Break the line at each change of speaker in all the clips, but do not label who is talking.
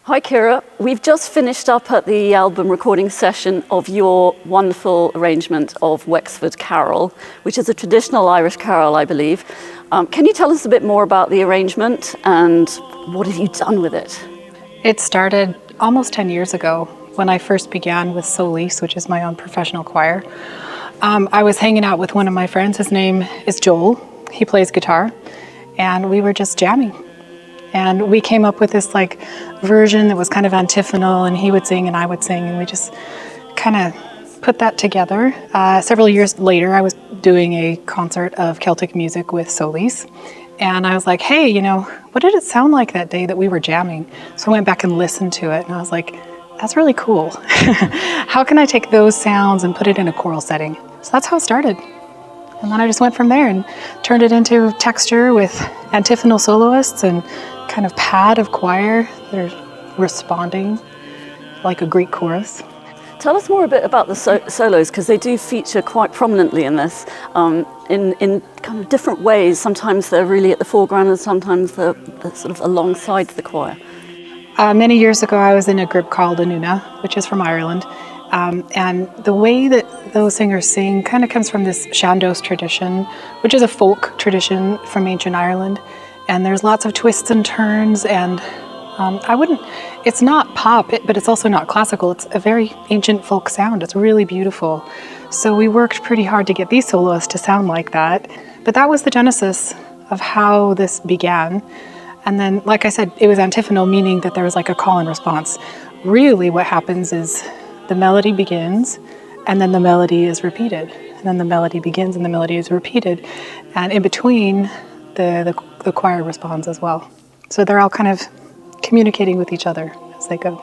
Hi Kira, we've just finished up at the album recording session of your wonderful arrangement of Wexford Carol, which is a traditional Irish carol, I believe. Can you tell us a bit more about the arrangement and what have you done with it?
It started almost 10 years ago when I first began with Solis, which is my own professional choir. I was hanging out with one of my friends. His name is Joel. He plays guitar, and we were just jamming. And we came up with this version that was kind of antiphonal, and he would sing and I would sing, and we just kind of put that together. Several years later, I was doing a concert of Celtic music with Solis, and I was like, hey, what did it sound like that day that we were jamming? So I went back and listened to it, and I was like, that's really cool. How can I take those sounds and put it in a choral setting? So that's how it started. And then I just went from there and turned it into texture with antiphonal soloists and kind of pad of choir. They're responding like a Greek chorus.
Tell us more a bit about the solos, because they do feature quite prominently in this, in kind of different ways. Sometimes they're really at the foreground and sometimes they're sort of alongside the choir.
Many years ago I was in a group called Anuna, which is from Ireland. And the way that those singers sing kind of comes from this Shandos tradition, which is a folk tradition from ancient Ireland. And there's lots of twists and turns, and it's not pop, but it's also not classical. It's a very ancient folk sound. It's really beautiful. So we worked pretty hard to get these soloists to sound like that. But that was the genesis of how this began. And then, like I said, it was antiphonal, meaning that there was like a call and response. Really what happens is the melody begins, and then the melody is repeated. And then the melody begins, and the melody is repeated. And in between, the choir responds as well. So they're all kind of communicating with each other as they go.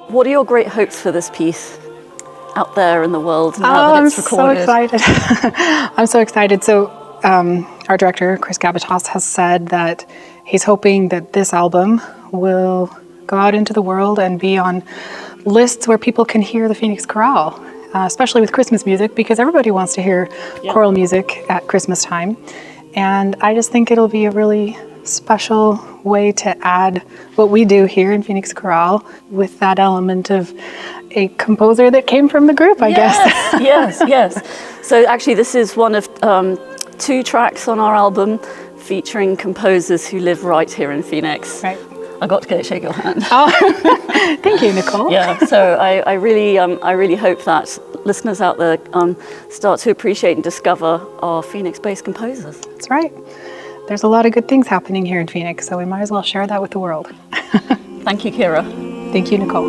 What are your great hopes for this piece out there in the world now that it's recorded?
I'm so excited. I'm so excited. So our director, Chris Gabatos, has said that he's hoping that this album will go out into the world and be on lists where people can hear the Phoenix Chorale, especially with Christmas music, because everybody wants to hear choral music at Christmas time. And I just think it'll be a really special way to add what we do here in Phoenix Chorale with that element of a composer that came from the group, I guess.
Yes. So actually this is one of 2 tracks on our album featuring composers who live right here in Phoenix.
Right.
I got to shake your hand.
Oh, thank you, Nicole.
Yeah, so I really hope that listeners out there start to appreciate and discover our Phoenix-based composers.
That's right. There's a lot of good things happening here in Phoenix, so we might as well share that with the world.
Thank you, Kira.
Thank you, Nicole.